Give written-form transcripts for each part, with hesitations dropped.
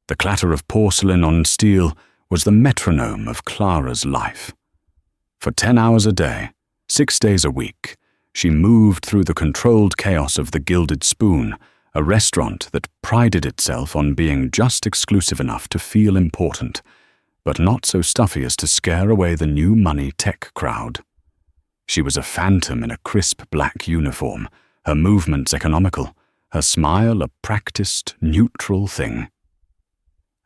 The clatter of porcelain on steel was the metronome of Clara's life. For 10 hours a day, 6 days a week, she moved through the controlled chaos of the Gilded Spoon, a restaurant that prided itself on being just exclusive enough to feel important, but not so stuffy as to scare away the new money tech crowd. She was a phantom in a crisp black uniform, her movements economical, her smile a practiced, neutral thing.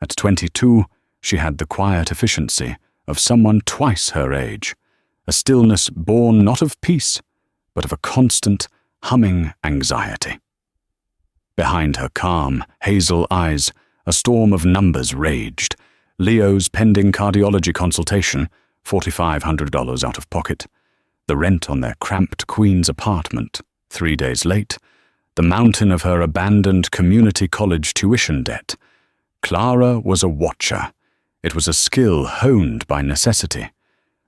At 22, she had the quiet efficiency of someone twice her age, a stillness born not of peace, but of a constant, humming anxiety. Behind her calm, hazel eyes, a storm of numbers raged. Leo's pending cardiology consultation, $4,500 out of pocket. The rent on their cramped Queen's apartment, 3 days late. The mountain of her abandoned community college tuition debt. Clara was a watcher. It was a skill honed by necessity.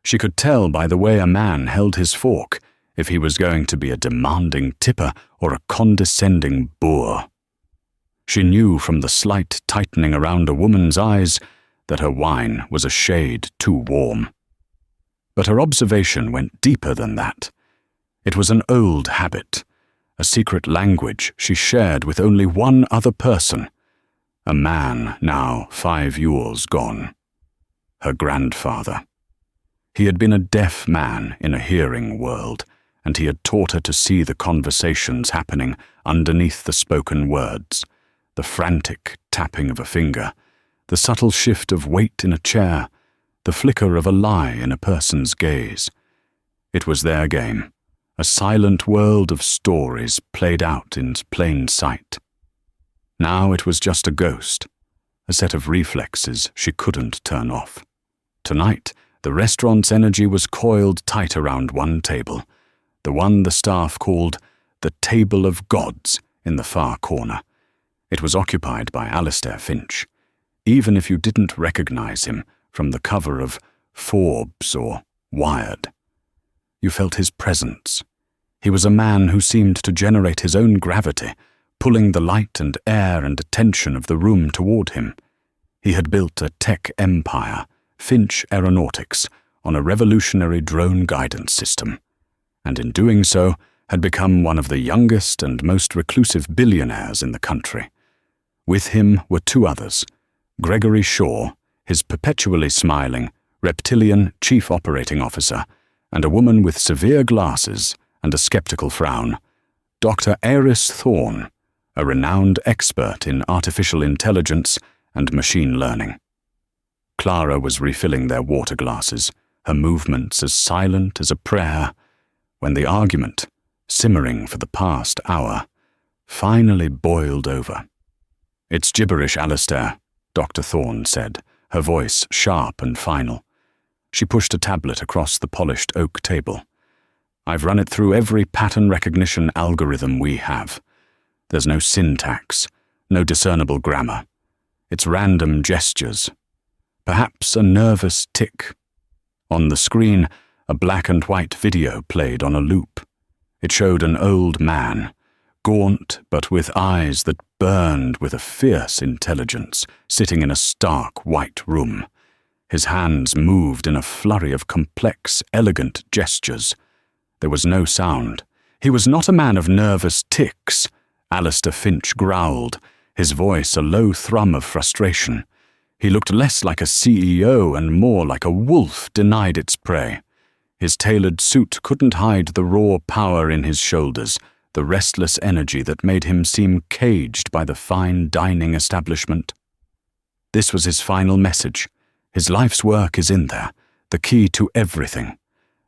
She could tell by the way a man held his fork if he was going to be a demanding tipper or a condescending boor. She knew from the slight tightening around a woman's eyes that her wine was a shade too warm. But her observation went deeper than that. It was an old habit, a secret language she shared with only one other person, a man now 5 years gone, her grandfather. He had been a deaf man in a hearing world, and he had taught her to see the conversations happening underneath the spoken words, the frantic tapping of a finger, the subtle shift of weight in a chair, the flicker of a lie in a person's gaze. It was their game, a silent world of stories played out in plain sight. Now it was just a ghost, a set of reflexes she couldn't turn off. Tonight, the restaurant's energy was coiled tight around one table, the one the staff called the Table of Gods in the far corner. It was occupied by Alistair Finch, even if you didn't recognize him from the cover of Forbes or Wired. You felt his presence. He was a man who seemed to generate his own gravity, pulling the light and air and attention of the room toward him. He had built a tech empire, Finch Aeronautics, on a revolutionary drone guidance system, and in doing so had become one of the youngest and most reclusive billionaires in the country. With him were 2 others, Gregory Shaw, his perpetually smiling, reptilian chief operating officer, and a woman with severe glasses and a skeptical frown, Dr. Eris Thorne, a renowned expert in artificial intelligence and machine learning. Clara was refilling their water glasses, her movements as silent as a prayer, when the argument, simmering for the past hour, finally boiled over. "It's gibberish, Alistair," Dr. Thorne said, her voice sharp and final. She pushed a tablet across the polished oak table. "I've run it through every pattern recognition algorithm we have. There's no syntax, no discernible grammar. It's random gestures. Perhaps a nervous tick." On the screen, a black and white video played on a loop. It showed an old man, gaunt but with eyes that burned with a fierce intelligence, sitting in a stark white room. His hands moved in a flurry of complex, elegant gestures. There was no sound. He was not a man of nervous tics, Alistair Finch growled, his voice a low thrum of frustration. He looked less like a CEO and more like a wolf denied its prey. His tailored suit couldn't hide the raw power in his shoulders, the restless energy that made him seem caged by the fine dining establishment. This was his final message. His life's work is in there, the key to everything.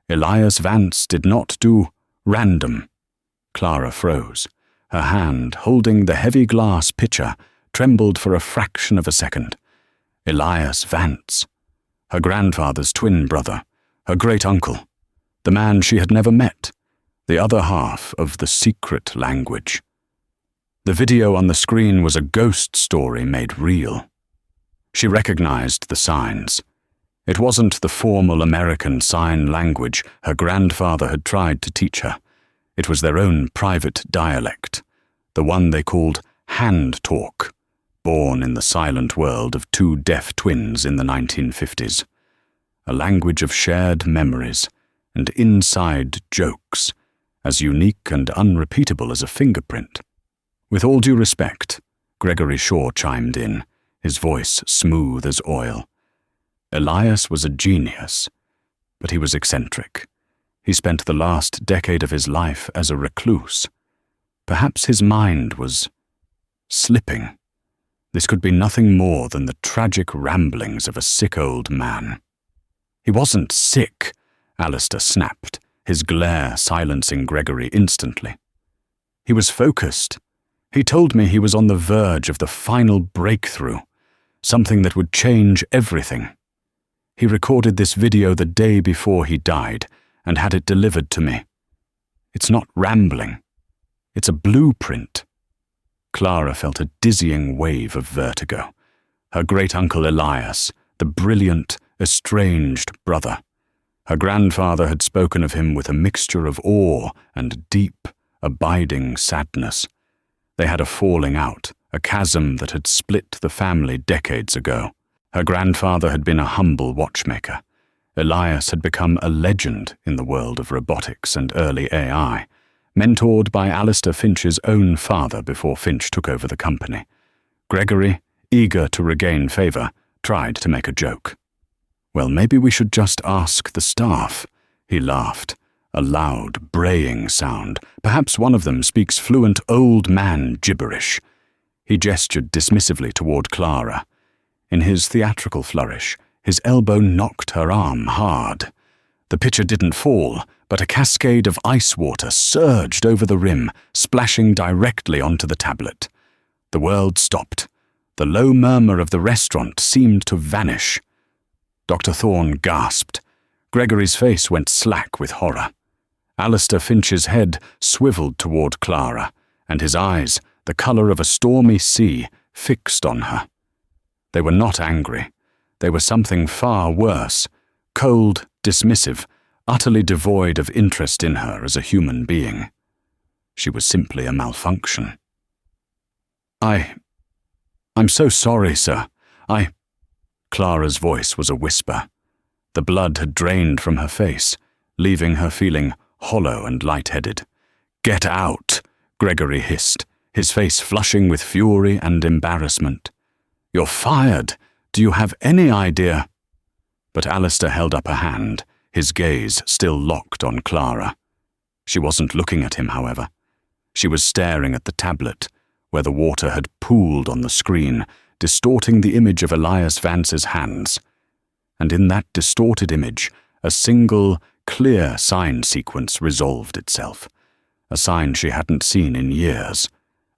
Elias Vance did not do random. Clara froze. Her hand, holding the heavy glass pitcher, trembled for a fraction of a second. Elias Vance. Her grandfather's twin brother, her great-uncle, the man she had never met, the other half of the secret language. The video on the screen was a ghost story made real. She recognized the signs. It wasn't the formal American sign language her grandfather had tried to teach her. It was their own private dialect, the one they called hand talk, born in the silent world of two deaf twins in the 1950s. A language of shared memories and inside jokes, as unique and unrepeatable as a fingerprint. With all due respect, Gregory Shaw chimed in, his voice smooth as oil. Elias was a genius, but he was eccentric. He spent the last decade of his life as a recluse. Perhaps his mind was slipping. This could be nothing more than the tragic ramblings of a sick old man. He wasn't sick, Alistair snapped, his glare silencing Gregory instantly. He was focused. He told me he was on the verge of the final breakthrough, something that would change everything. He recorded this video the day before he died and had it delivered to me. It's not rambling. It's a blueprint. Clara felt a dizzying wave of vertigo. Her great-uncle Elias, the brilliant, estranged brother. Her grandfather had spoken of him with a mixture of awe and deep, abiding sadness. They had a falling out, a chasm that had split the family decades ago. Her grandfather had been a humble watchmaker. Elias had become a legend in the world of robotics and early AI, mentored by Alistair Finch's own father before Finch took over the company. Gregory, eager to regain favor, tried to make a joke. "Well, maybe we should just ask the staff," he laughed, a loud, braying sound. "Perhaps one of them speaks fluent old man gibberish." He gestured dismissively toward Clara. In his theatrical flourish, his elbow knocked her arm hard. The pitcher didn't fall, but a cascade of ice water surged over the rim, splashing directly onto the tablet. The world stopped. The low murmur of the restaurant seemed to vanish. Dr. Thorne gasped. Gregory's face went slack with horror. Alistair Finch's head swiveled toward Clara, and his eyes, the color of a stormy sea, fixed on her. They were not angry. They were something far worse, cold, dismissive, utterly devoid of interest in her as a human being. She was simply a malfunction. I'm so sorry, sir. Clara's voice was a whisper. The blood had drained from her face, leaving her feeling hollow and lightheaded. "Get out," Gregory hissed, his face flushing with fury and embarrassment. "You're fired. Do you have any idea?" But Alistair held up a hand, his gaze still locked on Clara. She wasn't looking at him, however. She was staring at the tablet, where the water had pooled on the screen, distorting the image of Elias Vance's hands. And in that distorted image, a single, clear sign sequence resolved itself. A sign she hadn't seen in years.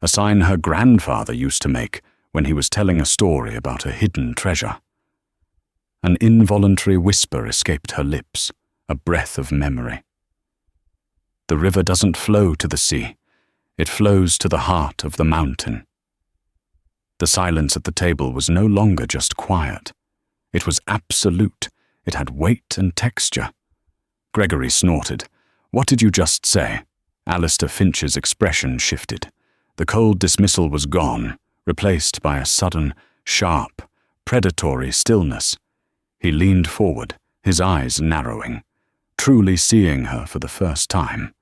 A sign her grandfather used to make when he was telling a story about a hidden treasure. An involuntary whisper escaped her lips, a breath of memory. "The river doesn't flow to the sea. It flows to the heart of the mountain." The silence at the table was no longer just quiet. It was absolute. It had weight and texture. Gregory snorted. "What did you just say?" Alistair Finch's expression shifted. The cold dismissal was gone, replaced by a sudden, sharp, predatory stillness. He leaned forward, his eyes narrowing, truly seeing her for the first time.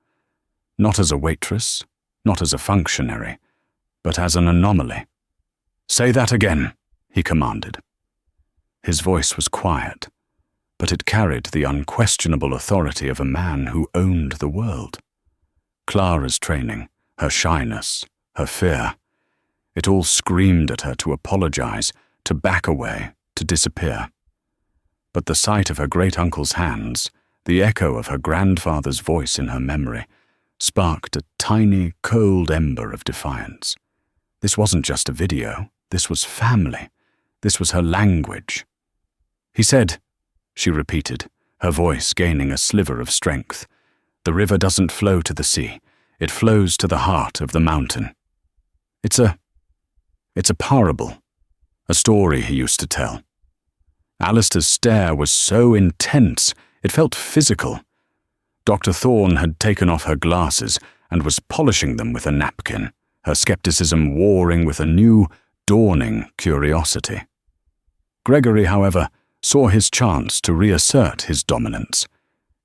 Not as a waitress, not as a functionary, but as an anomaly. "Say that again," he commanded. His voice was quiet, but it carried the unquestionable authority of a man who owned the world. Clara's training, her shyness, her fear, it all screamed at her to apologize, to back away, to disappear. But the sight of her great-uncle's hands, the echo of her grandfather's voice in her memory, sparked a tiny, cold ember of defiance. This wasn't just a video. This was family. This was her language. "He said," she repeated, her voice gaining a sliver of strength, "the river doesn't flow to the sea. It flows to the heart of the mountain. It's a parable, a story he used to tell." Alistair's stare was so intense, it felt physical. Dr. Thorne had taken off her glasses and was polishing them with a napkin, her skepticism warring with a new, dawning curiosity. Gregory, however, saw his chance to reassert his dominance.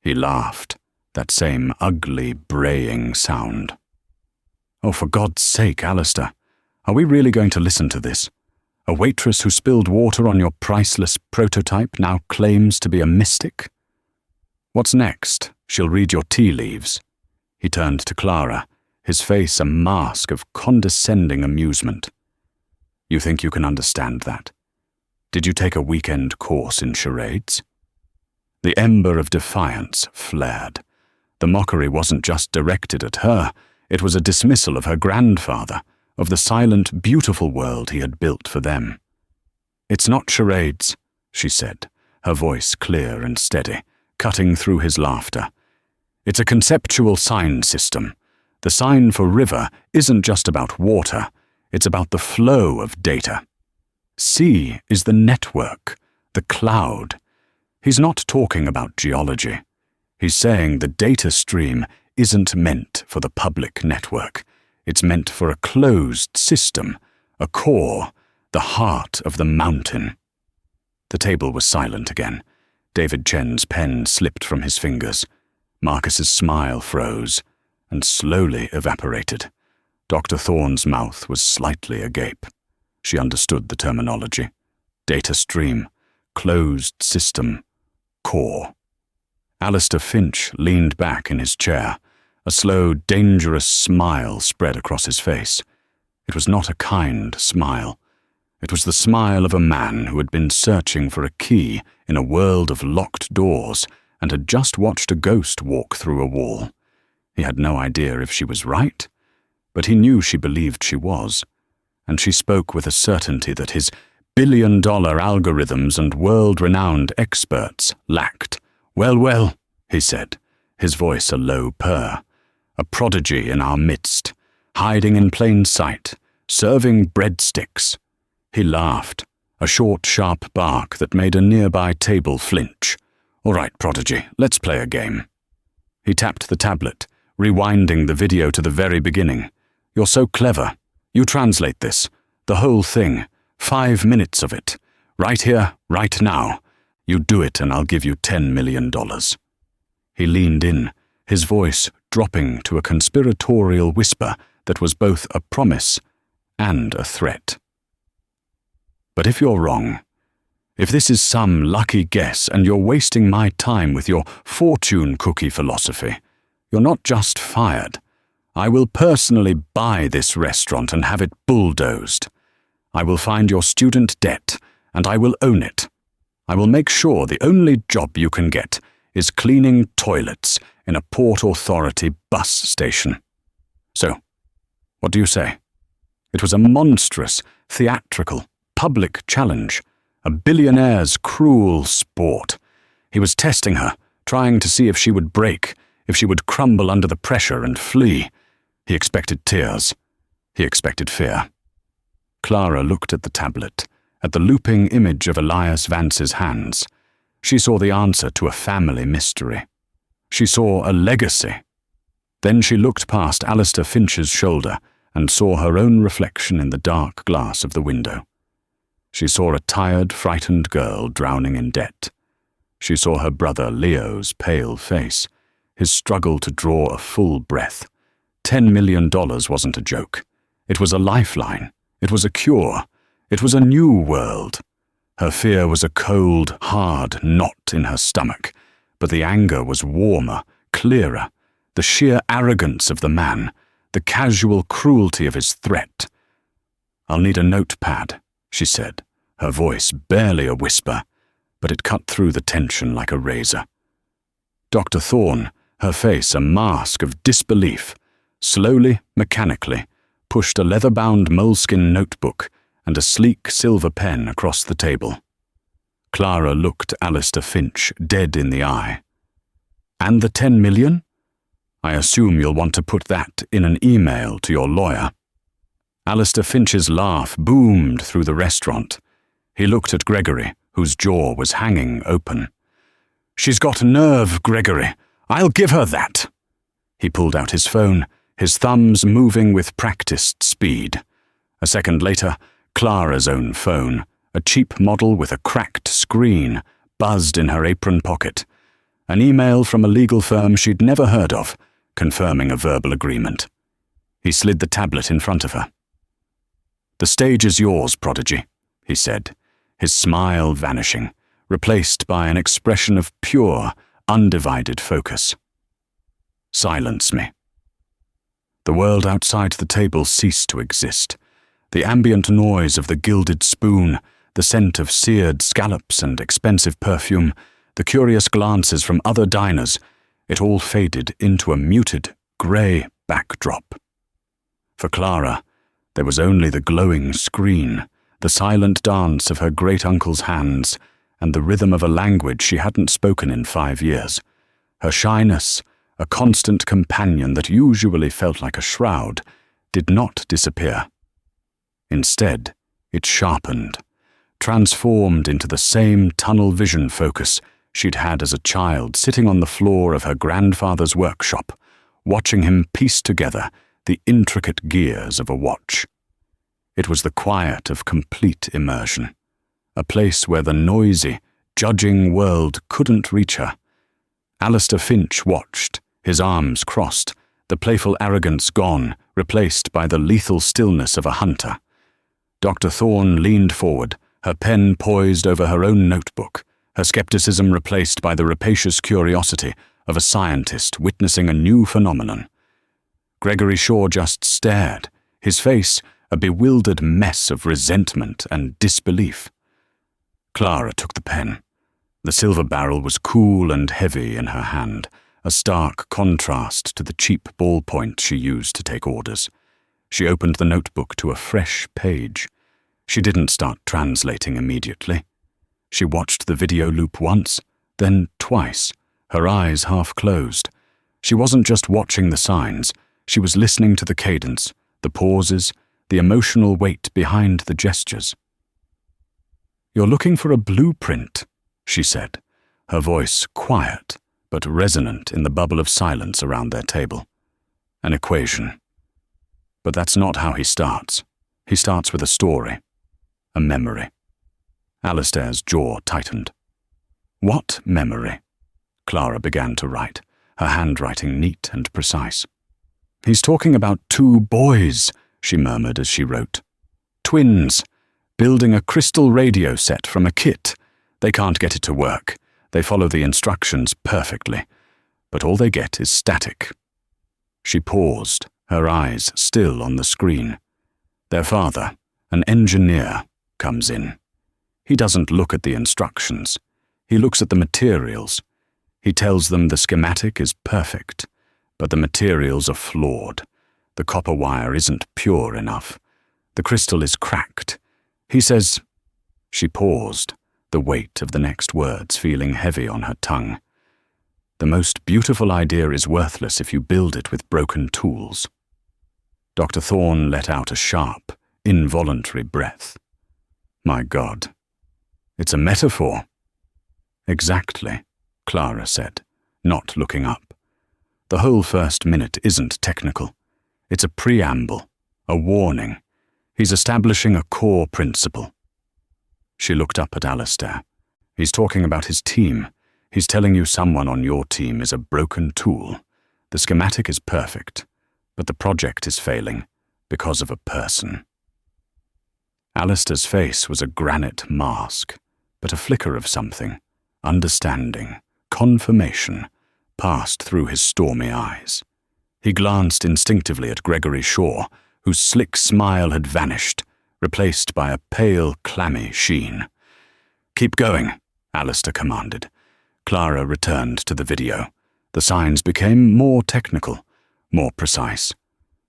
He laughed, that same ugly, braying sound. "Oh, for God's sake, Alistair, are we really going to listen to this? A waitress who spilled water on your priceless prototype now claims to be a mystic? What's next? She'll read your tea leaves." He turned to Clara, his face a mask of condescending amusement. "You think you can understand that? Did you take a weekend course in charades?" The ember of defiance flared. The mockery wasn't just directed at her, it was a dismissal of her grandfather, of the silent, beautiful world he had built for them. "It's not charades," she said, her voice clear and steady, cutting through his laughter. "It's a conceptual sign system. The sign for river isn't just about water, it's about the flow of data. C is the network, the cloud. He's not talking about geology. He's saying the data stream isn't meant for the public network. It's meant for a closed system, a core, the heart of the mountain." The table was silent again. David Chen's pen slipped from his fingers. Marcus's smile froze and slowly evaporated. Dr. Thorne's mouth was slightly agape. She understood the terminology. Data stream, closed system, core. Alistair Finch leaned back in his chair. A slow, dangerous smile spread across his face. It was not a kind smile. It was the smile of a man who had been searching for a key in a world of locked doors and had just watched a ghost walk through a wall. He had no idea if she was right, but he knew she believed she was, and she spoke with a certainty that his billion-dollar algorithms and world-renowned experts lacked. Well, he said, his voice a low purr. "A prodigy in our midst, hiding in plain sight, serving breadsticks." He laughed, a short, sharp bark that made a nearby table flinch. "All right, prodigy, let's play a game." He tapped the tablet, rewinding the video to the very beginning. "You're so clever. You translate this, the whole thing, 5 minutes of it. Right here, right now. You do it and I'll give you $10 million. He leaned in, his voice dropping to a conspiratorial whisper that was both a promise and a threat. "But if you're wrong, if this is some lucky guess and you're wasting my time with your fortune cookie philosophy, you're not just fired. I will personally buy this restaurant and have it bulldozed. I will find your student debt, and I will own it. I will make sure the only job you can get is cleaning toilets in a Port Authority bus station. So, what do you say?" It was a monstrous, theatrical, public challenge, a billionaire's cruel sport. He was testing her, trying to see if she would break, if she would crumble under the pressure and flee. He expected tears. He expected fear. Clara looked at the tablet, at the looping image of Elias Vance's hands. She saw the answer to a family mystery. She saw a legacy. Then she looked past Alistair Finch's shoulder and saw her own reflection in the dark glass of the window. She saw a tired, frightened girl drowning in debt. She saw her brother Leo's pale face, his struggle to draw a full breath. $10 million wasn't a joke. It was a lifeline. It was a cure. It was a new world. Her fear was a cold, hard knot in her stomach, but the anger was warmer, clearer, the sheer arrogance of the man, the casual cruelty of his threat. "I'll need a notepad," she said, her voice barely a whisper, but it cut through the tension like a razor. Dr. Thorne, her face a mask of disbelief, slowly, mechanically, pushed a leather-bound moleskin notebook and a sleek silver pen across the table. Clara looked Alistair Finch dead in the eye. "And the 10 million? I assume you'll want to put that in an email to your lawyer." Alistair Finch's laugh boomed through the restaurant. He looked at Gregory, whose jaw was hanging open. "She's got nerve, Gregory. I'll give her that." He pulled out his phone, his thumbs moving with practiced speed. A second later, Clara's own phone, a cheap model with a cracked screen, buzzed in her apron pocket. An email from a legal firm she'd never heard of, confirming a verbal agreement. He slid the tablet in front of her. "The stage is yours, prodigy," he said, his smile vanishing, replaced by an expression of pure, undivided focus. "Silence me." The world outside the table ceased to exist. The ambient noise of the gilded spoon, the scent of seared scallops and expensive perfume, the curious glances from other diners, it all faded into a muted, grey backdrop. For Clara, there was only the glowing screen, the silent dance of her great-uncle's hands, and the rhythm of a language she hadn't spoken in 5 years. Her shyness, a constant companion that usually felt like a shroud, did not disappear. Instead, it sharpened, transformed into the same tunnel vision focus she'd had as a child sitting on the floor of her grandfather's workshop, watching him piece together the intricate gears of a watch. It was the quiet of complete immersion, a place where the noisy, judging world couldn't reach her. Alistair Finch watched, his arms crossed, the playful arrogance gone, replaced by the lethal stillness of a hunter. Dr. Thorne leaned forward, her pen poised over her own notebook, her skepticism replaced by the rapacious curiosity of a scientist witnessing a new phenomenon. Gregory Shaw just stared, his face a bewildered mess of resentment and disbelief. Clara took the pen. The silver barrel was cool and heavy in her hand, a stark contrast to the cheap ballpoint she used to take orders. She opened the notebook to a fresh page. She didn't start translating immediately. She watched the video loop once, then twice, her eyes half closed. She wasn't just watching the signs, she was listening to the cadence, the pauses, the emotional weight behind the gestures. "You're looking for a blueprint," she said, her voice quiet but resonant in the bubble of silence around their table. "An equation. But that's not how he starts. He starts with a story, a memory." Alistair's jaw tightened. "What memory?" Clara began to write, her handwriting neat and precise. "He's talking about 2 boys," she murmured as she wrote. "Twins, building a crystal radio set from a kit. They can't get it to work. They follow the instructions perfectly, but all they get is static." She paused, her eyes still on the screen. Their father, an engineer, comes in. He doesn't look at the instructions. He looks at the materials. He tells them the schematic is perfect, but the materials are flawed. The copper wire isn't pure enough. The crystal is cracked. He says... She paused, the weight of the next words feeling heavy on her tongue. "The most beautiful idea is worthless if you build it with broken tools." Dr. Thorne let out a sharp, involuntary breath. "My God. It's a metaphor." "Exactly," Clara said, not looking up. "The whole first minute isn't technical. It's a preamble, a warning. He's establishing a core principle." She looked up at Alistair. "He's talking about his team. He's telling you someone on your team is a broken tool. The schematic is perfect, but the project is failing because of a person." Alistair's face was a granite mask, but a flicker of something, understanding, confirmation, passed through his stormy eyes. He glanced instinctively at Gregory Shaw, whose slick smile had vanished, replaced by a pale, clammy sheen. "Keep going," Alistair commanded. Clara returned to the video. The signs became more technical, more precise.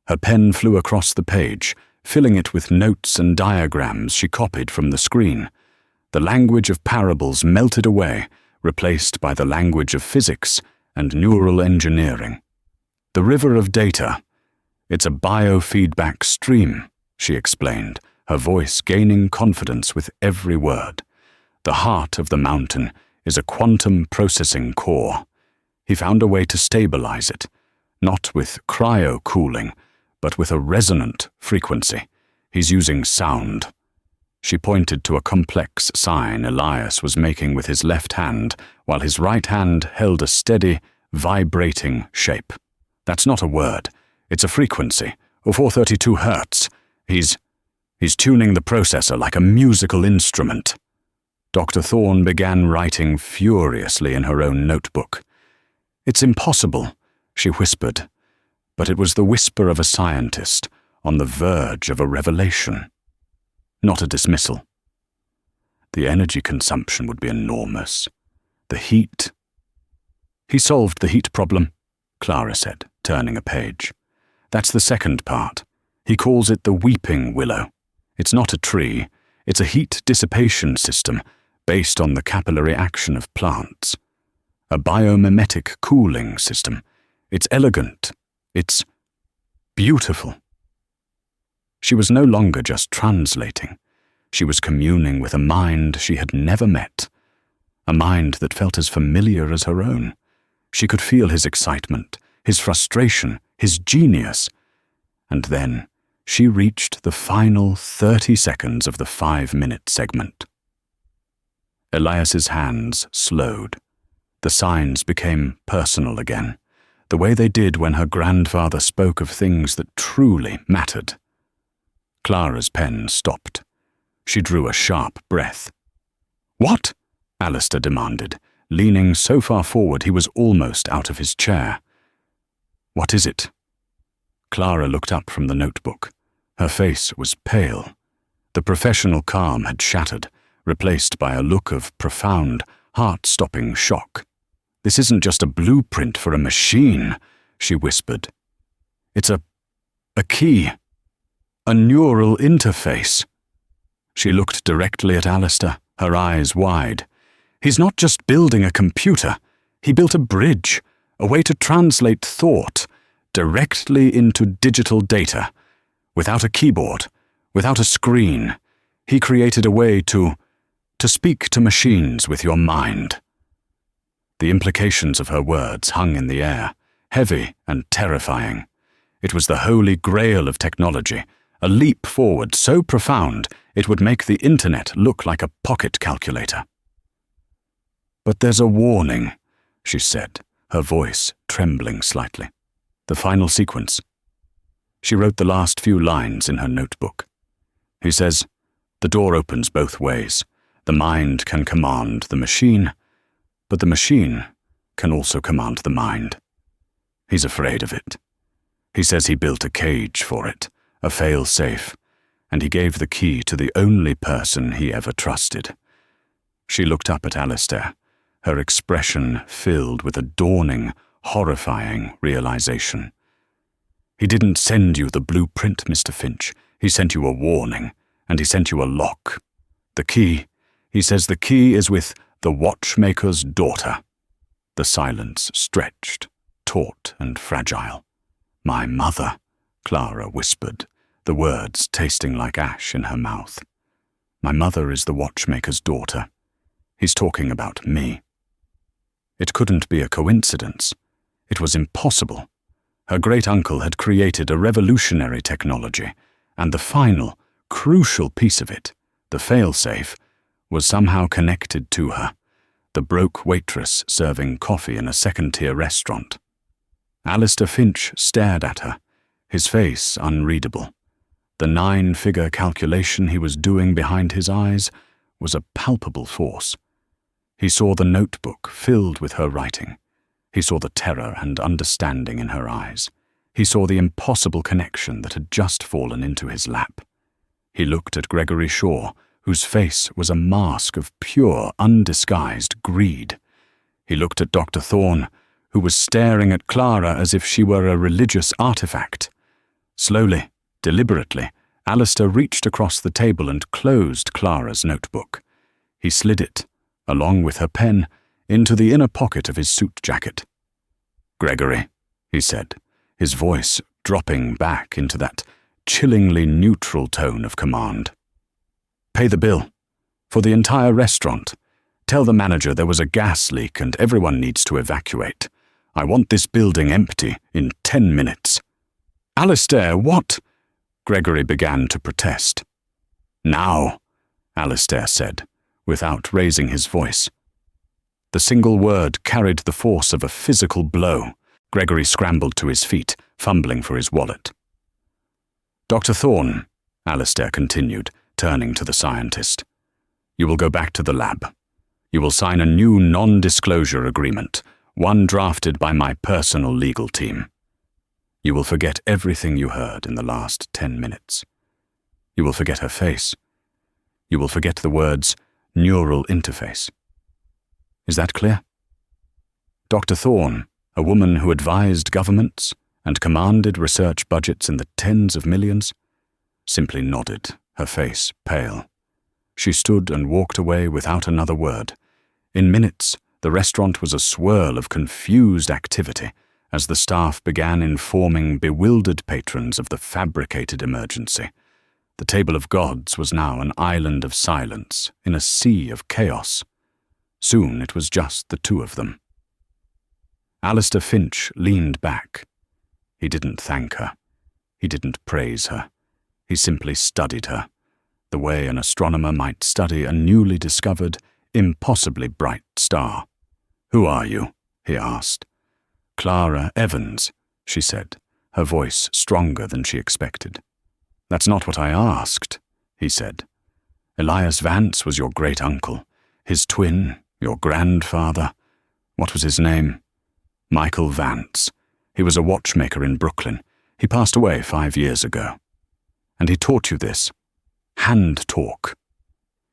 Her pen flew across the page, filling it with notes and diagrams she copied from the screen. The language of parables melted away, replaced by the language of physics and neural engineering. "The river of data. It's a biofeedback stream," she explained, her voice gaining confidence with every word. "The heart of the mountain is a quantum processing core. He found a way to stabilize it, not with cryo-cooling, but with a resonant frequency. He's using sound, She pointed to a complex sign Elias was making with his left hand, while his right hand held a steady, vibrating shape. That's not a word. It's a frequency, 432 hertz. He's tuning the processor like a musical instrument. Dr. Thorne began writing furiously in her own notebook. It's impossible, she whispered, but it was the whisper of a scientist on the verge of a revelation, not a dismissal. The energy consumption would be enormous. The heat. He solved the heat problem, Clara said, turning a page. That's the second part. He calls it the weeping willow. It's not a tree. It's a heat dissipation system based on the capillary action of plants. A biomimetic cooling system. It's elegant. It's beautiful. She was no longer just translating. She was communing with a mind she had never met, a mind that felt as familiar as her own. She could feel his excitement, his frustration, his genius. And then she reached the final 30 seconds of the 5-minute segment. Elias's hands slowed. The signs became personal again, the way they did when her grandfather spoke of things that truly mattered. Clara's pen stopped. She drew a sharp breath. "What?" Alistair demanded, leaning so far forward he was almost out of his chair. "What is it?" Clara looked up from the notebook. Her face was pale. The professional calm had shattered, replaced by a look of profound, heart-stopping shock. "This isn't just a blueprint for a machine," she whispered. "It's a key. A neural interface." She looked directly at Alistair, her eyes wide. "He's not just building a computer. He built a bridge, a way to translate thought directly into digital data. Without a keyboard, without a screen, he created a way to speak to machines with your mind." The implications of her words hung in the air, heavy and terrifying. It was the holy grail of technology, a leap forward so profound it would make the internet look like a pocket calculator. "But there's a warning," she said, her voice trembling slightly. "The final sequence." She wrote the last few lines in her notebook. He says, "The door opens both ways. The mind can command the machine, but the machine can also command the mind. He's afraid of it. He says he built a cage for it, a fail-safe, and he gave the key to the only person he ever trusted." She looked up at Alistair, her expression filled with a dawning, horrifying realization. "He didn't send you the blueprint, Mr. Finch. He sent you a warning, and he sent you a lock. The key, he says the key is with the watchmaker's daughter." The silence stretched, taut and fragile. "My mother," Clara whispered, the words tasting like ash in her mouth. "My mother is the watchmaker's daughter. He's talking about me." It couldn't be a coincidence. It was impossible. Her great-uncle had created a revolutionary technology, and the final, crucial piece of it, the fail-safe, was somehow connected to her, the broke waitress serving coffee in a second-tier restaurant. Alistair Finch stared at her, his face unreadable. The 9-figure calculation he was doing behind his eyes was a palpable force. He saw the notebook filled with her writing. He saw the terror and understanding in her eyes. He saw the impossible connection that had just fallen into his lap. He looked at Gregory Shaw, whose face was a mask of pure, undisguised greed. He looked at Dr. Thorne, who was staring at Clara as if she were a religious artifact. Slowly, deliberately, Alistair reached across the table and closed Clara's notebook. He slid it, along with her pen, into the inner pocket of his suit jacket. "Gregory," he said, his voice dropping back into that chillingly neutral tone of command. "Pay the bill. For the entire restaurant. Tell the manager there was a gas leak and everyone needs to evacuate. I want this building empty in 10 minutes. "Alistair, what?" Gregory began to protest. "Now," Alistair said, without raising his voice. The single word carried the force of a physical blow. Gregory scrambled to his feet, fumbling for his wallet. Dr. Thorne, Alistair continued, turning to the scientist, you will go back to the lab. You will sign a new non-disclosure agreement, one drafted by my personal legal team. You will forget everything you heard in the last 10 minutes. You will forget her face. You will forget the words neural interface. Is that clear? Dr. Thorne, a woman who advised governments and commanded research budgets in the tens of millions, simply nodded, her face pale. She stood and walked away without another word. In minutes, the restaurant was a swirl of confused activity as the staff began informing bewildered patrons of the fabricated emergency. The table of gods was now an island of silence in a sea of chaos. Soon it was just the two of them. Alistair Finch leaned back. He didn't thank her. He didn't praise her. He simply studied her, the way an astronomer might study a newly discovered, impossibly bright star. "Who are you?" he asked. "Clara Evans," she said, her voice stronger than she expected. "That's not what I asked," he said. "Elias Vance was your great-uncle, his twin, your grandfather. What was his name?" "Michael Vance. He was a watchmaker in Brooklyn. He passed away 5 years ago. And he taught you this. Hand talk.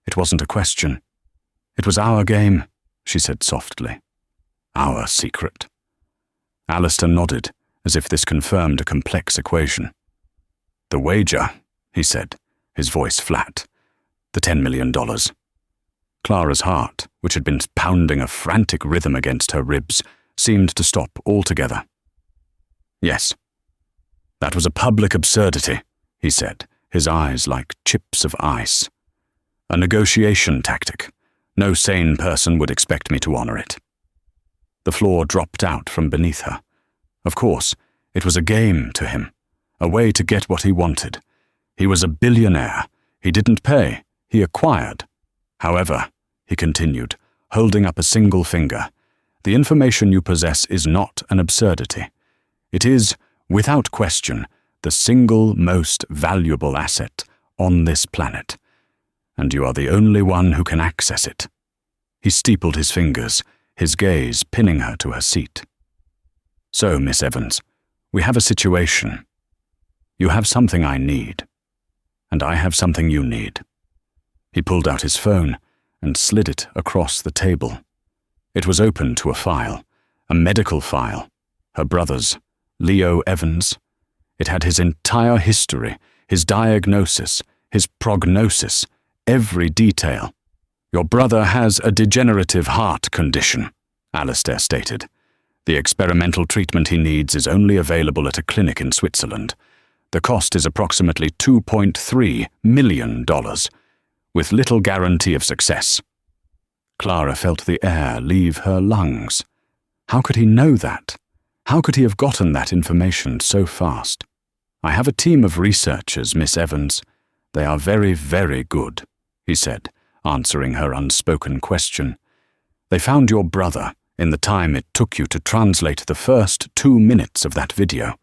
It wasn't a question. It was our game," she said softly. "Our secret." Alistair nodded, as if this confirmed a complex equation. "The wager," he said, his voice flat. "The $10 million. Clara's heart, which had been pounding a frantic rhythm against her ribs, seemed to stop altogether. "Yes." "That was a public absurdity," he said, his eyes like chips of ice. "A negotiation tactic. No sane person would expect me to honor it." The floor dropped out from beneath her. Of course, it was a game to him, a way to get what he wanted. He was a billionaire. He didn't pay. He acquired. "However," he continued, holding up a single finger, "the information you possess is not an absurdity. It is, without question, the single most valuable asset on this planet, and you are the only one who can access it." He steepled his fingers, his gaze pinning her to her seat. "So, Miss Evans, we have a situation. You have something I need, and I have something you need." He pulled out his phone and slid it across the table. It was open to a file, a medical file, her brother's, Leo Evans. It had his entire history, his diagnosis, his prognosis, every detail. "Your brother has a degenerative heart condition," Alistair stated. "The experimental treatment he needs is only available at a clinic in Switzerland. The cost is approximately $2.3 million, with little guarantee of success." Clara felt the air leave her lungs. How could he know that? How could he have gotten that information so fast? "I have a team of researchers, Miss Evans. They are very, very good," he said, answering her unspoken question. "They found your brother in the time it took you to translate the first 2 minutes of that video."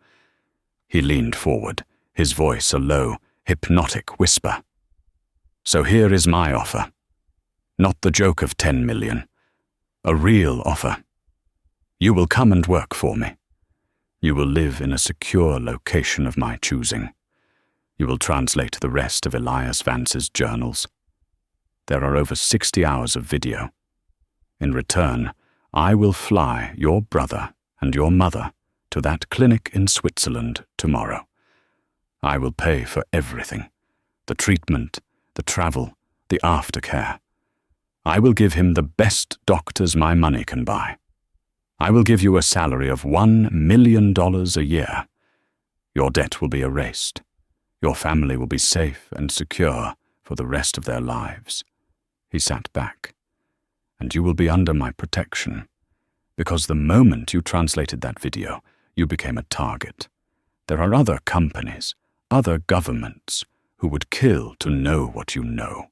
He leaned forward, his voice a low, hypnotic whisper. "So here is my offer. Not the joke of 10 million. A real offer. You will come and work for me. You will live in a secure location of my choosing. You will translate the rest of Elias Vance's journals. There are over 60 hours of video. In return, I will fly your brother and your mother to that clinic in Switzerland tomorrow. I will pay for everything, the treatment, the travel, the aftercare. I will give him the best doctors my money can buy. I will give you a salary of $1 million a year. Your debt will be erased. Your family will be safe and secure for the rest of their lives." He sat back. "And you will be under my protection, because the moment you translated that video, you became a target. There are other companies, other governments, who would kill to know what you know.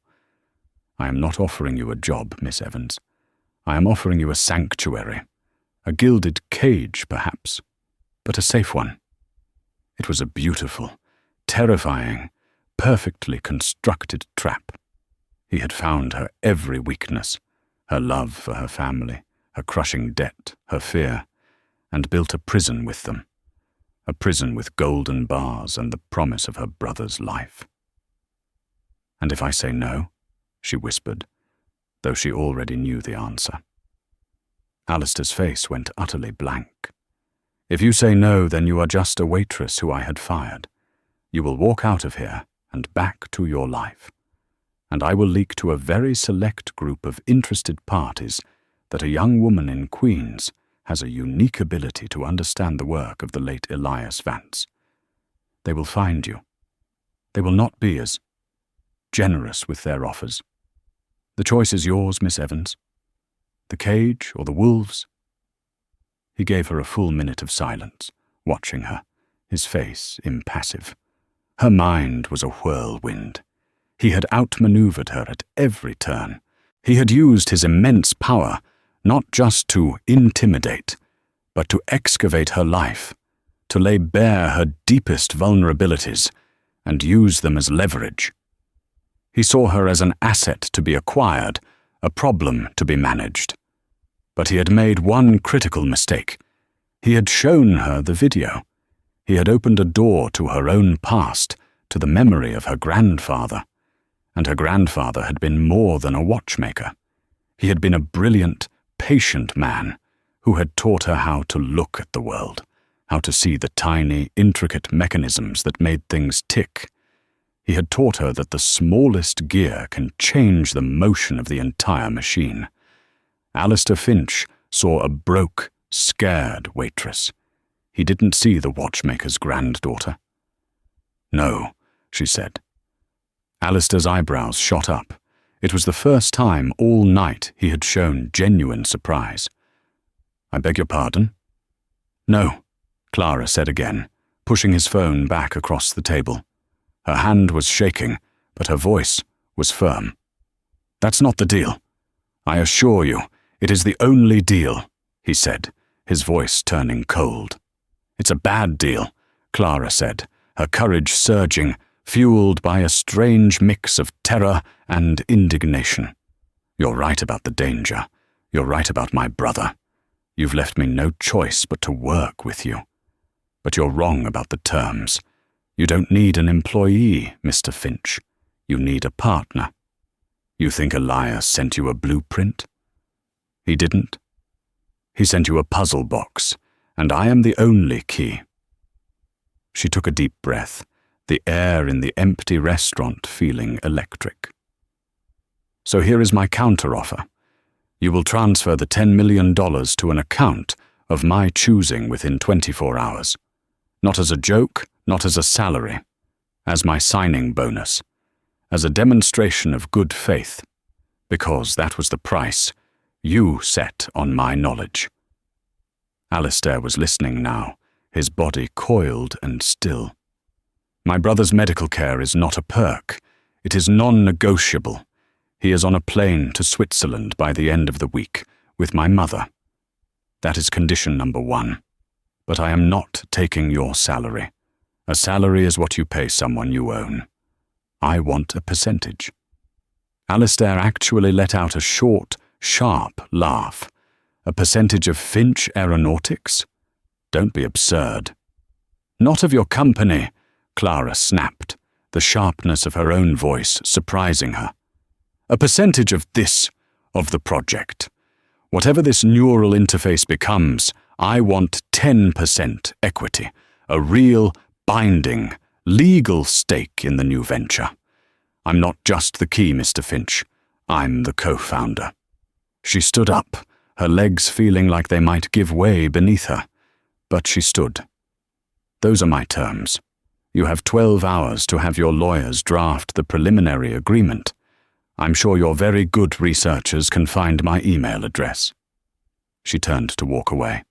I am not offering you a job, Miss Evans. I am offering you a sanctuary. A gilded cage, perhaps, but a safe one. It was a beautiful, terrifying, perfectly constructed trap. He had found her every weakness, her love for her family, her crushing debt, her fear, and built a prison with them. A prison with golden bars and the promise of her brother's life. "And if I say no?" she whispered, though she already knew the answer. Alistair's face went utterly blank. "If you say no, then you are just a waitress who I had fired. You will walk out of here and back to your life. And I will leak to a very select group of interested parties that a young woman in Queens has a unique ability to understand the work of the late Elias Vance. They will find you. They will not be as generous with their offers. The choice is yours, Miss Evans. The cage or the wolves?" He gave her a full minute of silence, watching her, his face impassive. Her mind was a whirlwind. He had outmaneuvered her at every turn. He had used his immense power not just to intimidate, but to excavate her life, to lay bare her deepest vulnerabilities and use them as leverage. He saw her as an asset to be acquired, a problem to be managed. But he had made one critical mistake. He had shown her the video. He had opened a door to her own past, to the memory of her grandfather. And her grandfather had been more than a watchmaker. He had been a brilliant, patient man who had taught her how to look at the world, how to see the tiny, intricate mechanisms that made things tick. He had taught her that the smallest gear can change the motion of the entire machine. Alistair Finch saw a broke, scared waitress. He didn't see the watchmaker's granddaughter. "No," she said. Alistair's eyebrows shot up. It was the first time all night he had shown genuine surprise. "I beg your pardon?" "No," Clara said again, pushing his phone back across the table. Her hand was shaking, but her voice was firm. "That's not the deal. I assure you, it is the only deal," he said, his voice turning cold. "It's a bad deal," Clara said, her courage surging, fueled by a strange mix of terror and indignation. "You're right about the danger. You're right about my brother. You've left me no choice but to work with you. But you're wrong about the terms. You don't need an employee, Mr. Finch. You need a partner. You think Elias sent you a blueprint? He didn't. He sent you a puzzle box, and I am the only key." She took a deep breath, the air in the empty restaurant feeling electric. "So here is my counteroffer. You will transfer the $10 million to an account of my choosing within 24 hours. Not as a joke, not as a salary, as my signing bonus, as a demonstration of good faith, because that was the price you set on my knowledge." Alistair was listening now, his body coiled and still. "My brother's medical care is not a perk. It is non-negotiable. He is on a plane to Switzerland by the end of the week with my mother. That is condition number 1. But I am not taking your salary. A salary is what you pay someone you own. I want a percentage." Alistair actually let out a short, sharp laugh. "A percentage of Finch Aeronautics? Don't be absurd." "Not of your company," Clara snapped, the sharpness of her own voice surprising her. "A percentage of this, of the project. Whatever this neural interface becomes, I want 10% equity, a real, binding, legal stake in the new venture. I'm not just the key, Mr. Finch. I'm the co-founder." She stood up, her legs feeling like they might give way beneath her. But she stood. "Those are my terms. You have 12 hours to have your lawyers draft the preliminary agreement. I'm sure your very good researchers can find my email address." She turned to walk away.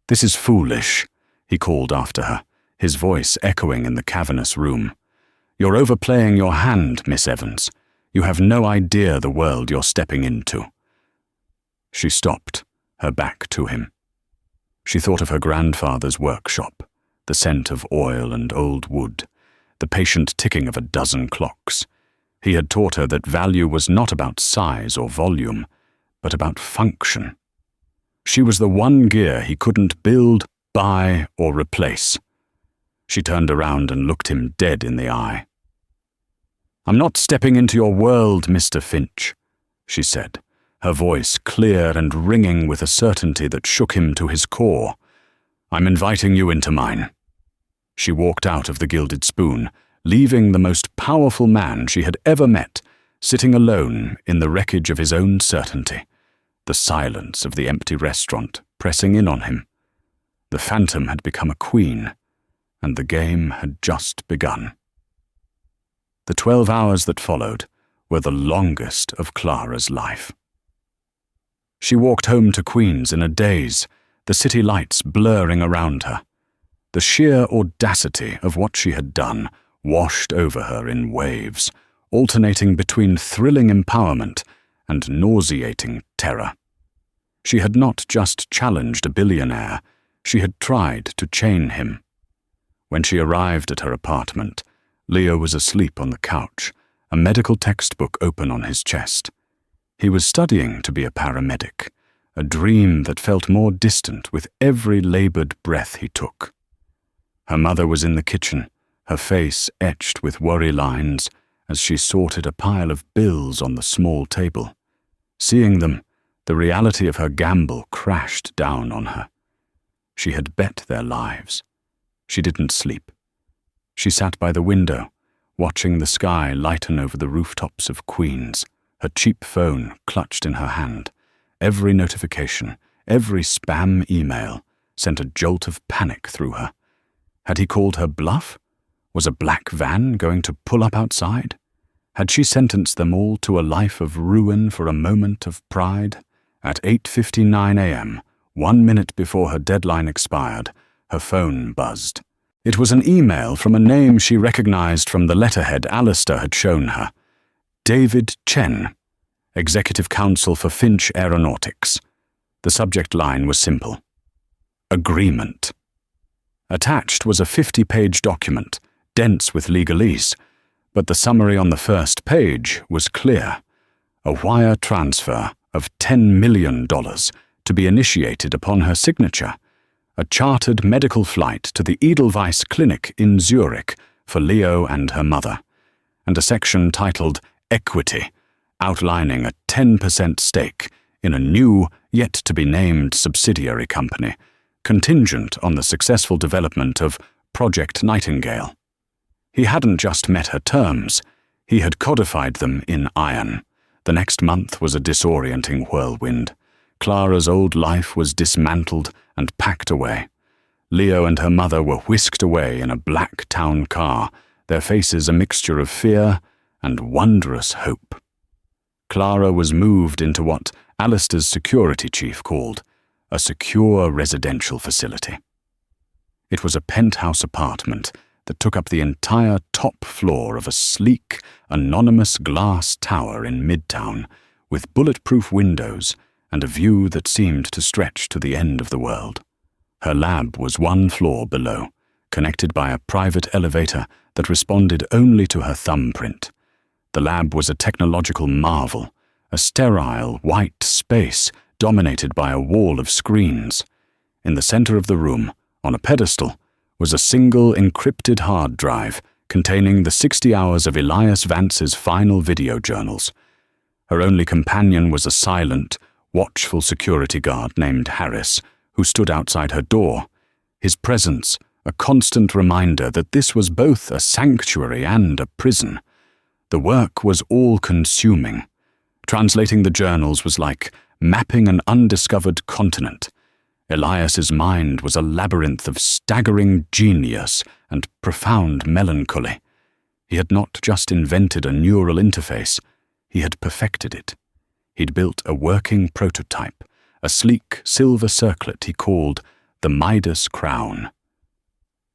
"This is foolish," he called after her, his voice echoing in the cavernous room. "You're overplaying your hand, Miss Evans. You have no idea the world you're stepping into." She stopped, her back to him. She thought of her grandfather's workshop, the scent of oil and old wood, the patient ticking of a dozen clocks. He had taught her that value was not about size or volume, but about function. She was the one gear he couldn't build, buy, or replace. She turned around and looked him dead in the eye. "I'm not stepping into your world, Mr. Finch," she said, her voice clear and ringing with a certainty that shook him to his core. "I'm inviting you into mine." She walked out of the Gilded Spoon, leaving the most powerful man she had ever met, sitting alone in the wreckage of his own certainty, the silence of the empty restaurant pressing in on him. The phantom had become a queen, and the game had just begun. The 12 hours that followed were the longest of Clara's life. She walked home to Queens in a daze, the city lights blurring around her. The sheer audacity of what she had done washed over her in waves, alternating between thrilling empowerment and nauseating terror. She had not just challenged a billionaire, she had tried to chain him. When she arrived at her apartment, Leo was asleep on the couch, a medical textbook open on his chest. He was studying to be a paramedic, a dream that felt more distant with every labored breath he took. Her mother was in the kitchen, her face etched with worry lines as she sorted a pile of bills on the small table. Seeing them, the reality of her gamble crashed down on her. She had bet their lives. She didn't sleep. She sat by the window, watching the sky lighten over the rooftops of Queens, her cheap phone clutched in her hand. Every notification, every spam email sent a jolt of panic through her. Had he called her bluff? Was a black van going to pull up outside? Had she sentenced them all to a life of ruin for a moment of pride? At 8:59 a.m., 1 minute before her deadline expired, her phone buzzed. It was an email from a name she recognized from the letterhead Alistair had shown her. David Chen, Executive Counsel for Finch Aeronautics. The subject line was simple. Agreement. Attached was a 50-page document, dense with legalese, but the summary on the first page was clear. A wire transfer of $10 million to be initiated upon her signature. A chartered medical flight to the Edelweiss Clinic in Zurich for Leo and her mother, and a section titled Equity, outlining a 10% stake in a new, yet-to-be-named subsidiary company, contingent on the successful development of Project Nightingale. He hadn't just met her terms, he had codified them in iron. The next month was a disorienting whirlwind. Clara's old life was dismantled and packed away. Leo and her mother were whisked away in a black town car, their faces a mixture of fear and wondrous hope. Clara was moved into what Alistair's security chief called a secure residential facility. It was a penthouse apartment that took up the entire top floor of a sleek, anonymous glass tower in Midtown, with bulletproof windows and a view that seemed to stretch to the end of the world. Her lab was 1 floor below, connected by a private elevator that responded only to her thumbprint. The lab was a technological marvel, a sterile, white space dominated by a wall of screens. In the center of the room, on a pedestal, was a single encrypted hard drive containing the 60 hours of Elias Vance's final video journals. Her only companion was a silent, watchful security guard named Harris, who stood outside her door, his presence a constant reminder that this was both a sanctuary and a prison. The work was all-consuming. Translating the journals was like mapping an undiscovered continent. Elias's mind was a labyrinth of staggering genius and profound melancholy. He had not just invented a neural interface, he had perfected it. He'd built a working prototype, a sleek silver circlet he called the Midas Crown.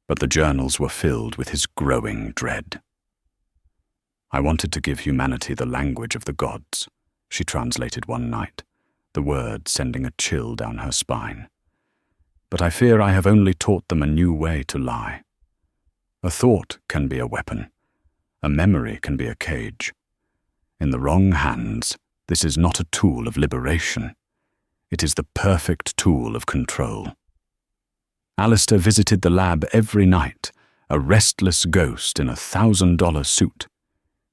But the journals were filled with his growing dread. "I wanted to give humanity the language of the gods," she translated one night, the word sending a chill down her spine. "But I fear I have only taught them a new way to lie. A thought can be a weapon. A memory can be a cage. In the wrong hands, this is not a tool of liberation. It is the perfect tool of control." Alistair visited the lab every night, a restless ghost in a $1,000 suit.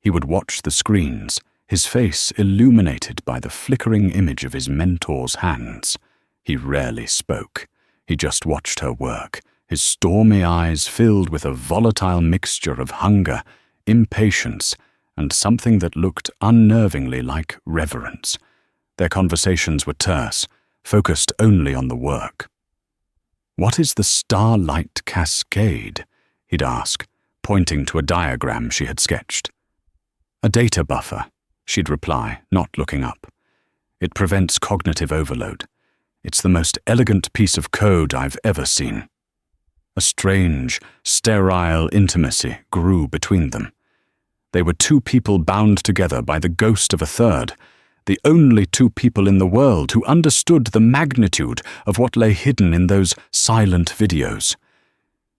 He would watch the screens, his face illuminated by the flickering image of his mentor's hands. He rarely spoke. He just watched her work, his stormy eyes filled with a volatile mixture of hunger, impatience, and something that looked unnervingly like reverence. Their conversations were terse, focused only on the work. "What is the starlight cascade?" he'd ask, pointing to a diagram she had sketched. "A data buffer," she'd reply, not looking up. "It prevents cognitive overload. It's the most elegant piece of code I've ever seen." A strange, sterile intimacy grew between them. They were two people bound together by the ghost of a third, the only two people in the world who understood the magnitude of what lay hidden in those silent videos.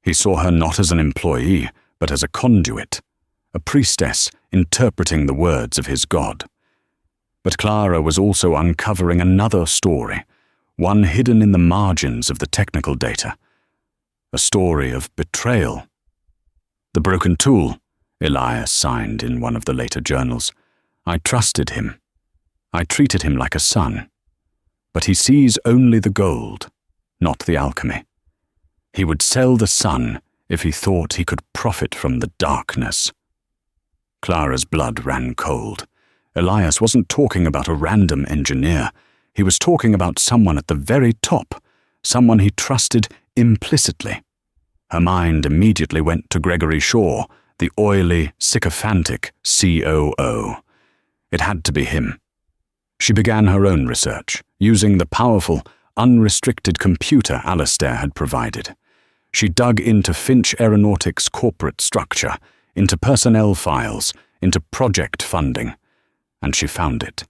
He saw her not as an employee, but as a conduit, a priestess interpreting the words of his god. But Clara was also uncovering another story, one hidden in the margins of the technical data. A story of betrayal. "The broken tool," Elias signed in one of the later journals. "I trusted him. I treated him like a son. But he sees only the gold, not the alchemy. He would sell the sun if he thought he could profit from the darkness." Clara's blood ran cold. Elias wasn't talking about a random engineer. He was talking about someone at the very top, someone he trusted implicitly. Her mind immediately went to Gregory Shaw, the oily, sycophantic COO. It had to be him. She began her own research, using the powerful, unrestricted computer Alistair had provided. She dug into Finch Aeronautics' corporate structure, into personnel files, into project funding, and she found it.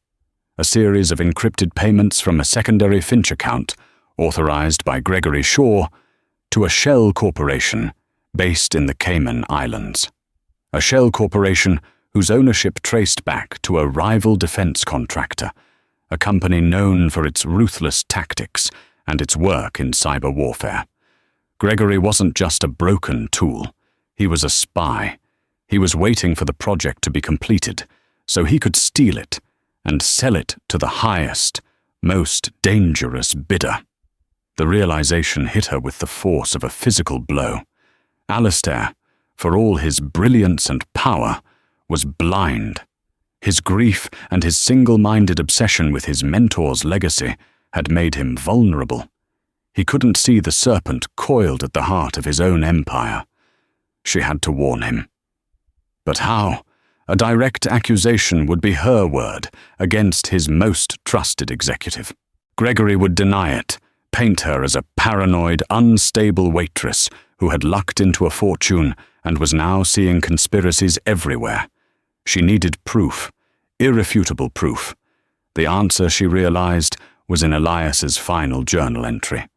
A series of encrypted payments from a secondary Finch account, authorized by Gregory Shaw, to a shell corporation based in the Cayman Islands. A shell corporation whose ownership traced back to a rival defense contractor, a company known for its ruthless tactics and its work in cyber warfare. Gregory wasn't just a broken tool. He was a spy. He was waiting for the project to be completed so he could steal it and sell it to the highest, most dangerous bidder. The realization hit her with the force of a physical blow. Alistair, for all his brilliance and power, was blind. His grief and his single-minded obsession with his mentor's legacy had made him vulnerable. He couldn't see the serpent coiled at the heart of his own empire. She had to warn him. But how? A direct accusation would be her word against his most trusted executive. Gregory would deny it, paint her as a paranoid, unstable waitress who had lucked into a fortune and was now seeing conspiracies everywhere. She needed proof, irrefutable proof. The answer, she realized, was in Elias's final journal entry,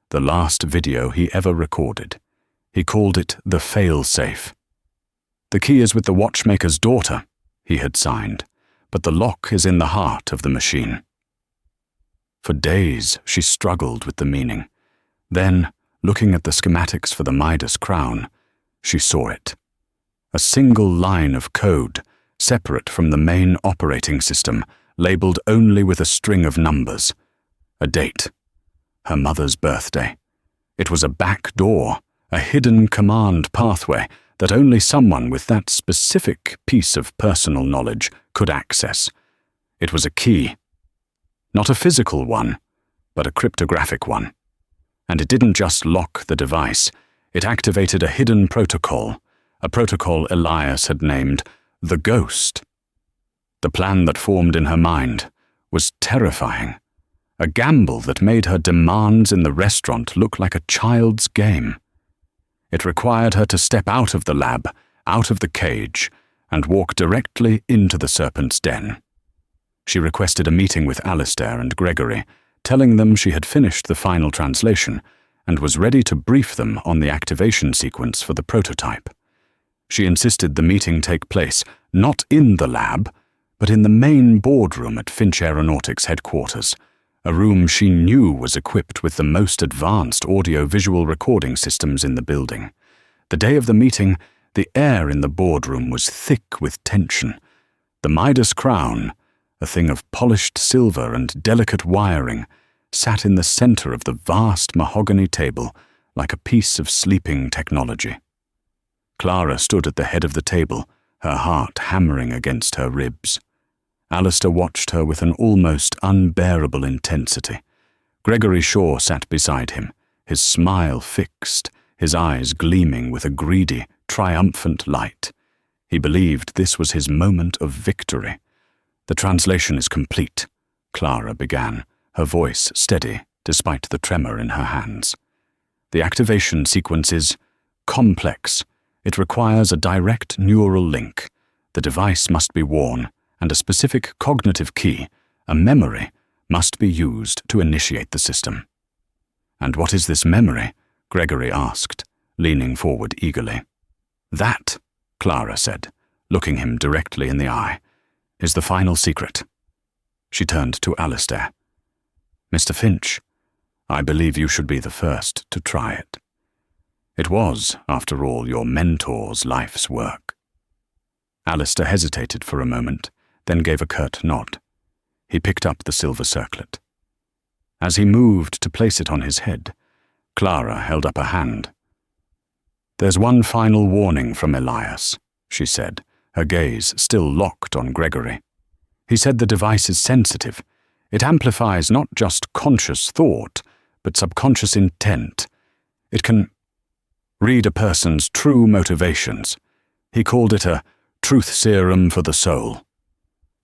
the last video he ever recorded. He called it the fail-safe. "The key is with the watchmaker's daughter," he had signed, "but the lock is in the heart of the machine." For days, she struggled with the meaning. Then, looking at the schematics for the Midas crown, she saw it. A single line of code, separate from the main operating system, labeled only with a string of numbers. A date. Her mother's birthday. It was a back door, a hidden command pathway that only someone with that specific piece of personal knowledge could access. It was a key. Not a physical one, but a cryptographic one. And it didn't just lock the device, it activated a hidden protocol, a protocol Elias had named the Ghost. The plan that formed in her mind was terrifying, a gamble that made her demands in the restaurant look like a child's game. It required her to step out of the lab, out of the cage, and walk directly into the serpent's den. She requested a meeting with Alistair and Gregory, telling them she had finished the final translation and was ready to brief them on the activation sequence for the prototype. She insisted the meeting take place not in the lab, but in the main boardroom at Finch Aeronautics headquarters, a room she knew was equipped with the most advanced audio-visual recording systems in the building. The day of the meeting, the air in the boardroom was thick with tension. The Midas crown, a thing of polished silver and delicate wiring, sat in the center of the vast mahogany table like a piece of sleeping technology. Clara stood at the head of the table, her heart hammering against her ribs. Alistair watched her with an almost unbearable intensity. Gregory Shaw sat beside him, his smile fixed, his eyes gleaming with a greedy, triumphant light. He believed this was his moment of victory. "The translation is complete," Clara began, her voice steady despite the tremor in her hands. "The activation sequence is complex. It requires a direct neural link. The device must be worn, and a specific cognitive key, a memory, must be used to initiate the system." "And what is this memory?" Gregory asked, leaning forward eagerly. "That," Clara said, looking him directly in the eye, "is the final secret." She turned to Alistair. "Mr. Finch, I believe you should be the first to try it. It was, after all, your mentor's life's work." Alistair hesitated for a moment, then gave a curt nod. He picked up the silver circlet. As he moved to place it on his head, Clara held up a hand. "There's one final warning from Elias," she said, her gaze still locked on Gregory. "He said the device is sensitive. It amplifies not just conscious thought, but subconscious intent. It can read a person's true motivations. He called it a truth serum for the soul."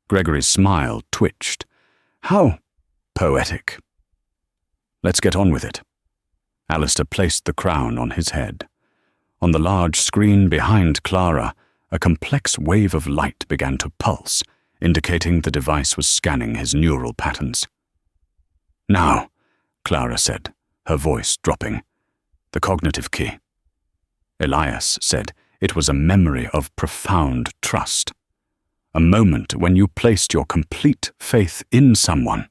Gregory's smile twitched. "How poetic." "Let's get on with it." Alistair placed the crown on his head. On the large screen behind Clara, a complex wave of light began to pulse, indicating the device was scanning his neural patterns. "Now," Clara said, her voice dropping, "the cognitive key." Elias said it was a memory of profound trust. A moment when you placed your complete faith in someone.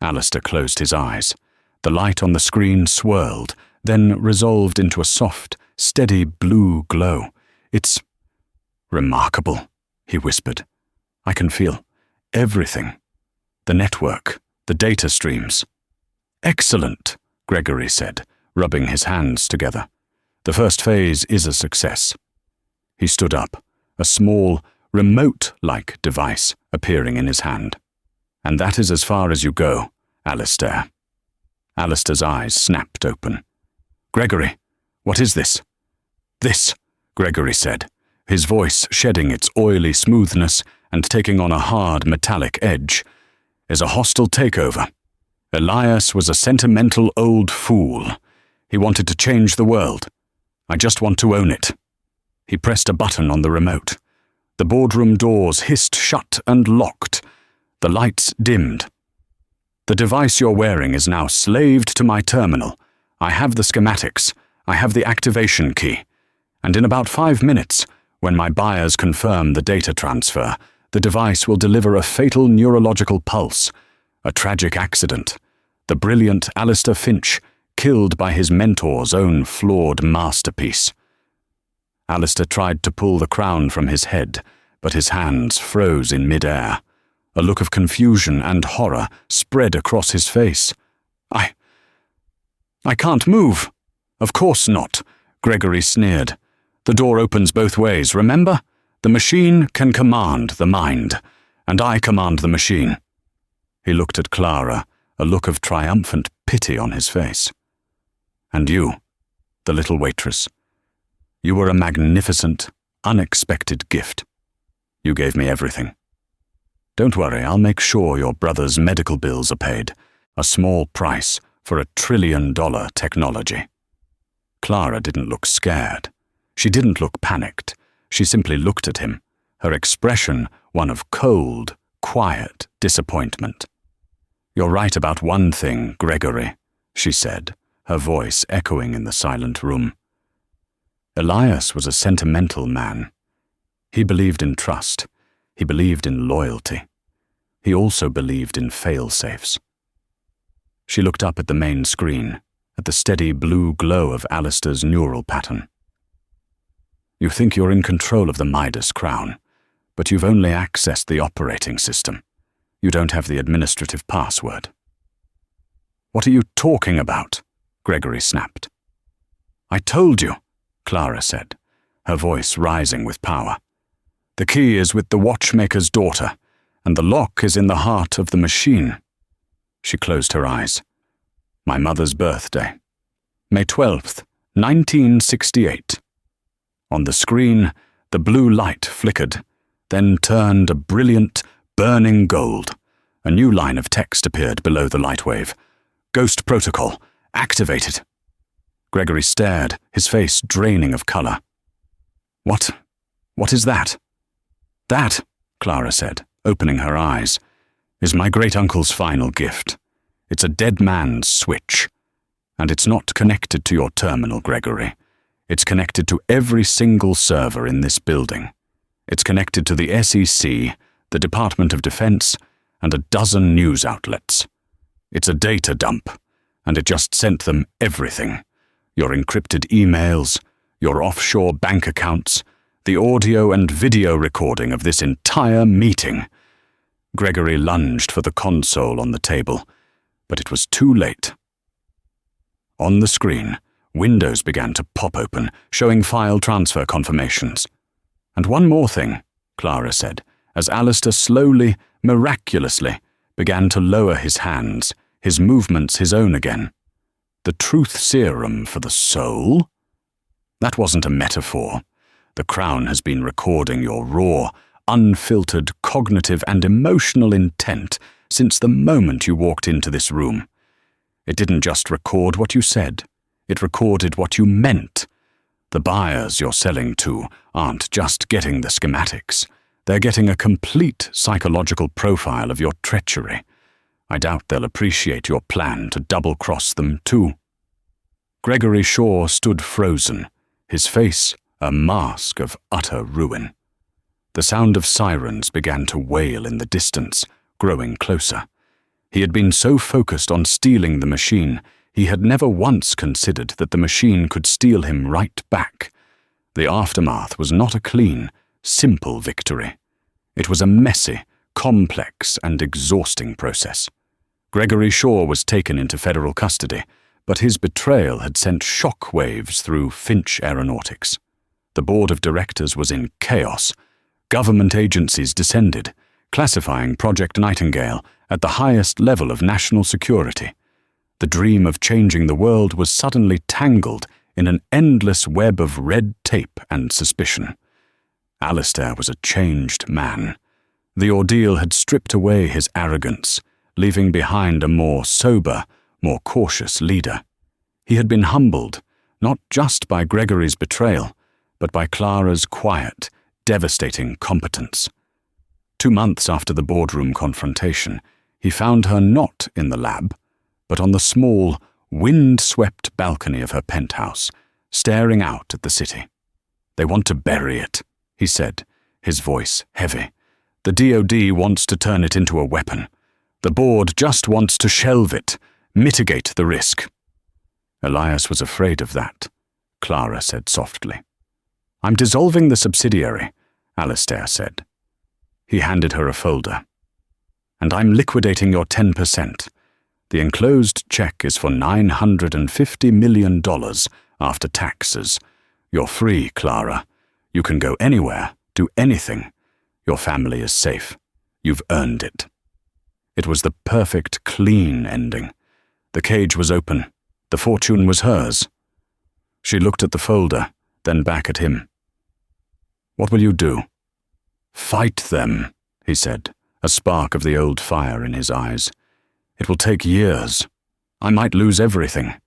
Alistair closed his eyes. The light on the screen swirled, then resolved into a soft, steady blue glow. "It's remarkable," he whispered. "I can feel everything. The network, the data streams." "Excellent," Gregory said, rubbing his hands together. "The first phase is a success." He stood up, a small, remote-like device appearing in his hand. "And that is as far as you go, Alistair." Alistair's eyes snapped open. "Gregory, what is this?" "This," Gregory said, his voice shedding its oily smoothness and taking on a hard metallic edge, "is a hostile takeover. Elias was a sentimental old fool. He wanted to change the world. I just want to own it." He pressed a button on the remote. The boardroom doors hissed shut and locked. The lights dimmed. "The device you're wearing is now slaved to my terminal. I have the schematics. I have the activation key. And in about 5 minutes, when my buyers confirm the data transfer, the device will deliver a fatal neurological pulse. A tragic accident. The brilliant Alistair Finch, killed by his mentor's own flawed masterpiece." Alistair tried to pull the crown from his head, but his hands froze in mid-air. A look of confusion and horror spread across his face. I can't move." "Of course not," Gregory sneered. "The door opens both ways, remember? The machine can command the mind, and I command the machine." He looked at Clara, a look of triumphant pity on his face. "And you, the little waitress. You were a magnificent, unexpected gift. You gave me everything. Don't worry, I'll make sure your brother's medical bills are paid, a small price for $1 trillion technology." Clara didn't look scared. She didn't look panicked. She simply looked at him, her expression one of cold, quiet disappointment. "You're right about one thing, Gregory," she said, her voice echoing in the silent room. Elias was a sentimental man. He believed in trust. He believed in loyalty. He also believed in fail-safes. She looked up at the main screen, at the steady blue glow of Alistair's neural pattern. "You think you're in control of the Midas crown, but you've only accessed the operating system. You don't have the administrative password." "What are you talking about?" Gregory snapped. "I told you," Clara said, her voice rising with power. "The key is with the watchmaker's daughter, and the lock is in the heart of the machine." She closed her eyes. "My mother's birthday. May 12th, 1968. On the screen, the blue light flickered, then turned a brilliant, burning gold. A new line of text appeared below the light wave. "Ghost protocol, activated." Gregory stared, his face draining of color. What is that?" "That," Clara said, opening her eyes, "is my great-uncle's final gift. It's a dead man's switch. And it's not connected to your terminal, Gregory. It's connected to every single server in this building. It's connected to the SEC, the Department of Defense, and a dozen news outlets. It's a data dump, and it just sent them everything. Your encrypted emails, your offshore bank accounts, the audio and video recording of this entire meeting." Gregory lunged for the console on the table, but it was too late. On the screen, windows began to pop open, showing file transfer confirmations. "And one more thing," Clara said, as Alistair slowly, miraculously, began to lower his hands, his movements his own again. "The truth serum for the soul? That wasn't a metaphor. The Crown has been recording your raw, unfiltered cognitive and emotional intent since the moment you walked into this room. It didn't just record what you said, it recorded what you meant. The buyers you're selling to aren't just getting the schematics, they're getting a complete psychological profile of your treachery. I doubt they'll appreciate your plan to double-cross them too." Gregory Shaw stood frozen, his face a mask of utter ruin. The sound of sirens began to wail in the distance, growing closer. He had been so focused on stealing the machine, he had never once considered that the machine could steal him right back. The aftermath was not a clean, simple victory. It was a messy, complex, and exhausting process. Gregory Shaw was taken into federal custody, but his betrayal had sent shock waves through Finch Aeronautics. The board of directors was in chaos. Government agencies descended, classifying Project Nightingale at the highest level of national security. The dream of changing the world was suddenly tangled in an endless web of red tape and suspicion. Alistair was a changed man. The ordeal had stripped away his arrogance, leaving behind a more sober, more cautious leader. He had been humbled, not just by Gregory's betrayal, but by Clara's quiet, devastating competence. 2 months after the boardroom confrontation, he found her not in the lab, but on the small, wind-swept balcony of her penthouse, staring out at the city. "They want to bury it," he said, his voice heavy. "The DoD wants to turn it into a weapon. The board just wants to shelve it, mitigate the risk." Elias was afraid of that, Clara said softly. "I'm dissolving the subsidiary," Alistair said. He handed her a folder. "And I'm liquidating your 10%. The enclosed check is for $950 million after taxes. You're free, Clara. You can go anywhere, do anything. Your family is safe. You've earned it." It was the perfect, clean ending. The cage was open. The fortune was hers. She looked at the folder, then back at him. "What will you do?" "Fight them," he said, a spark of the old fire in his eyes. "It will take years. I might lose everything.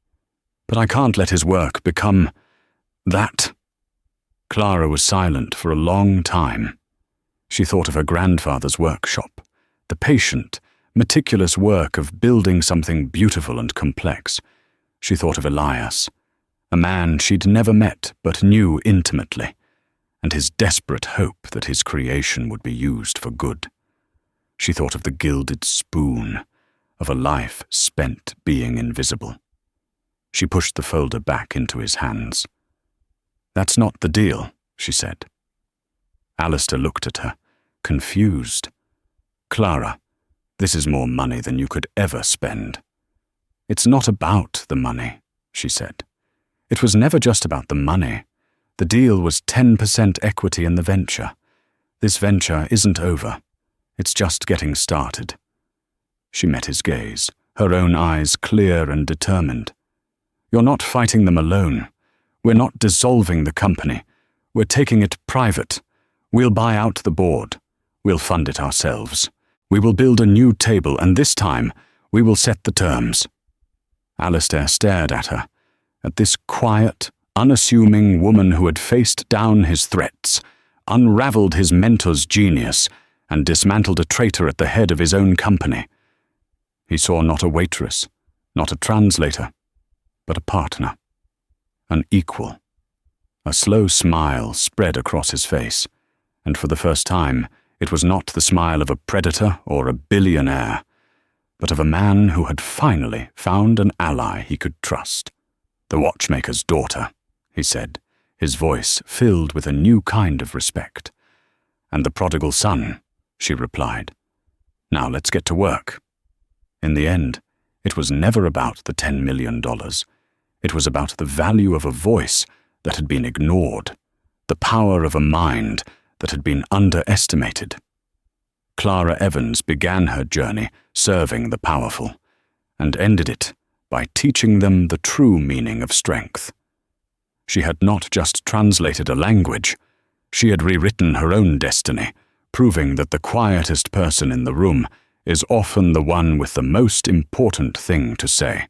But I can't let his work become that." Clara was silent for a long time. She thought of her grandfather's workshop, the patient, meticulous work of building something beautiful and complex. She thought of Elias, a man she'd never met but knew intimately, and his desperate hope that his creation would be used for good. She thought of the gilded spoon, of a life spent being invisible. She pushed the folder back into his hands. "That's not the deal," she said. Alistair looked at her, confused. "Clara, this is more money than you could ever spend." "It's not about the money," she said. "It was never just about the money. The deal was 10% equity in the venture. This venture isn't over. It's just getting started." She met his gaze, her own eyes clear and determined. "You're not fighting them alone. We're not dissolving the company. We're taking it private. We'll buy out the board. We'll fund it ourselves. We will build a new table, and this time we will set the terms." Alistair stared at her, at this quiet, unassuming woman who had faced down his threats, unraveled his mentor's genius, and dismantled a traitor at the head of his own company. He saw not a waitress, not a translator, but a partner, an equal. A slow smile spread across his face, and for the first time it was not the smile of a predator or a billionaire, but of a man who had finally found an ally he could trust. "The watchmaker's daughter," he said, his voice filled with a new kind of respect. "And the prodigal son," she replied. "Now let's get to work." In the end, it was never about the $10 million. It was about the value of a voice that had been ignored, the power of a mind that had been underestimated. Clara Evans began her journey serving the powerful, and ended it by teaching them the true meaning of strength. She had not just translated a language, she had rewritten her own destiny, proving that the quietest person in the room is often the one with the most important thing to say.